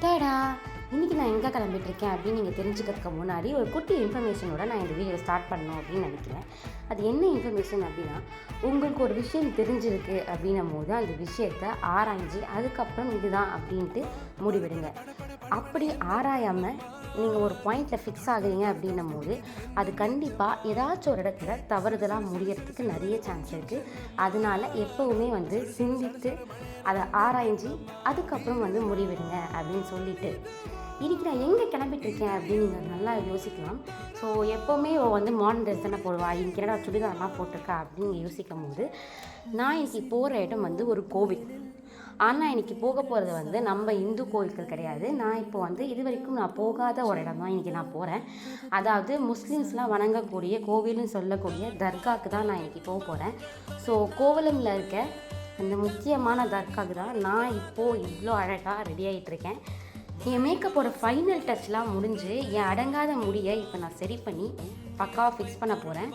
டாடா! இன்னைக்கு நான் எங்கே கிளம்பிட்டுருக்கேன் அப்படின்னு நீங்கள் தெரிஞ்சுக்கிறதுக்கு முன்னாடி ஒரு குட்டி இன்ஃபர்மேஷனோட நான் இந்த வீடியோ ஸ்டார்ட் பண்ணணும் அப்படின்னு நினைக்கிறேன். அது என்ன இன்ஃபர்மேஷன் அப்படின்னா, உங்களுக்கு ஒரு விஷயம் தெரிஞ்சிருக்கு அப்படின்னும் போது அந்த விஷயத்தை ஆராய்ஞ்சு அதுக்கப்புறம் இதுதான் அப்படின்ட்டு முடிவெடுங்க. அப்படி ஆராயாமல் நீங்கள் ஒரு பாயிண்டில் ஃபிக்ஸ் ஆகுறீங்க அப்படின்னும் போது அது கண்டிப்பாக ஏதாச்சும் ஒரு இடத்துல தவறுதலாக முடியறதுக்கு நிறைய சான்ஸ் இருக்குது. அதனால எப்போவுமே சிந்தித்து அதை ஆராய்ஞ்சு அதுக்கப்புறம் முடிவெடுங்க அப்படின்னு சொல்லிட்டு இன்றைக்கி நான் எங்கே கிளம்பிட்டுருக்கேன் அப்படின்னு நீங்கள் நல்லா யோசிக்கலாம். ஸோ எப்போவுமே மாடர்ன் ட்ரெஸ் தானே போடுவா, இன்றைக்கி என்னடா சுடிதார்லாம் போட்டிருக்கா அப்படின்னு யோசிக்கும் போது நான் இன்றைக்கி போகிற இடம் ஒரு கோவில். ஆனால் இன்றைக்கி போக போகிறது நம்ம இந்து கோயில்கள் கிடையாது. நான் இப்போ இது வரைக்கும் நான் போகாத ஒரு இடம் தான் இன்றைக்கி நான் போகிறேன். அதாவது முஸ்லீம்ஸ்லாம் வணங்கக்கூடிய கோவில்னு சொல்லக்கூடிய தர்காவுக்கு தான் நான் இன்றைக்கி போக போகிறேன். ஸோ கோவலமில் இருக்க அந்த முக்கியமான தர்காவுக்கு தான் நான் இப்போது இவ்வளோ அழகாக ரெடி ஆகிட்டுருக்கேன். என் மேக்கப்போட ஃபைனல் டச்லாம் முடிஞ்சு என் அடங்காத முடியை இப்போ நான் சரி பண்ணி பக்காவாக ஃபிக்ஸ் பண்ண போகிறேன்.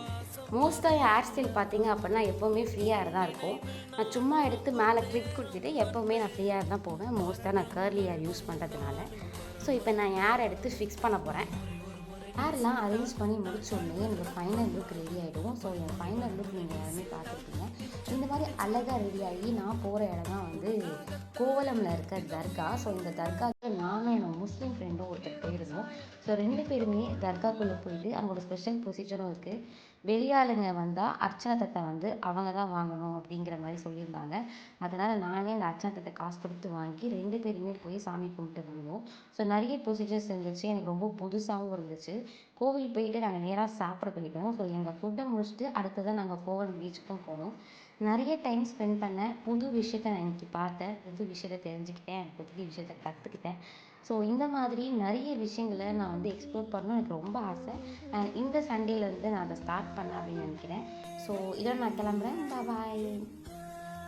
மோஸ்ட்டாக என் ஹேர் ஸ்டைல் பார்த்தீங்க அப்படின்னா எப்போவுமே ஃப்ரீயாக தான் இருக்கும். நான் சும்மா எடுத்து மேலே கிளிப் கொடுத்துட்டு எப்போவுமே நான் ஃப்ரீயாக தான் போவேன். மோஸ்ட்டாக நான் கர்லி ஹேர் யூஸ் பண்ணுறதுனால. ஸோ இப்போ நான் என் ஹேர் எடுத்து ஃபிக்ஸ் பண்ண போகிறேன். ஹேர்லாம் அரேஞ்ச் பண்ணி முடிச்சோடனே எனக்கு ஃபைனல் லுக் ரெடி ஆகிடும். ஸோ என் ஃபைனல் லுக் நீங்கள் எல்லாருமே பார்த்துருப்பீங்க. இந்த மாதிரி அழகாக ரெடி ஆகி நான் போகிற இடம் தான் கோவலமில் இருக்க தர்கா. ஸோ இந்த தர்காவுக்கு நானும் என்னோட முஸ்லீம் ஃப்ரெண்டும் ஒருத்தர் போயிருந்தோம். ஸோ 2 பேருமே தர்காக்குள்ளே போயிட்டு அவங்களோட ஸ்பெஷல் ப்ரொசீஜரும் இருக்குது. வெளியாளுங்க வந்தால் அர்ச்சனை தட்டை அவங்க தான் வாங்கணும் அப்படிங்கிற மாதிரி சொல்லியிருந்தாங்க. அதனால் நானே அந்த அர்ச்சனை தட்டை காசு கொடுத்து வாங்கி 2 பேருமே போய் சாமி கும்பிட்டு வந்தோம். ஸோ நிறைய ப்ரொசீஜர்ஸ் இருந்துச்சு. எனக்கு ரொம்ப புதுசாகவும் இருந்துச்சு. கோவில் போயிட்டு நாங்கள் நேராக சாப்பிட போயிட்டோம். ஸோ எங்கள் ஃபுட்டை முடிச்சுட்டு அடுத்ததான் நாங்கள் கோவலம் பீச்சுக்கும் போனோம். நிறைய டைம் ஸ்பெண்ட் பண்ணேன். புது விஷயத்த நான் இன்றைக்கி பார்த்தேன். புது விஷயத்த தெரிஞ்சுக்கிட்டேன். புது விஷயத்த கற்றுக்கிட்டேன். ஸோ இந்த மாதிரி நிறைய விஷயங்களை நான் எக்ஸ்ப்ளோர் பண்ணணும் எனக்கு ரொம்ப ஆசை. இந்த சண்டேலேருந்து நான் அதை ஸ்டார்ட் பண்ணேன் அப்படின்னு நினைக்கிறேன். ஸோ இதோட நான் கிளம்புறேன். பாய்.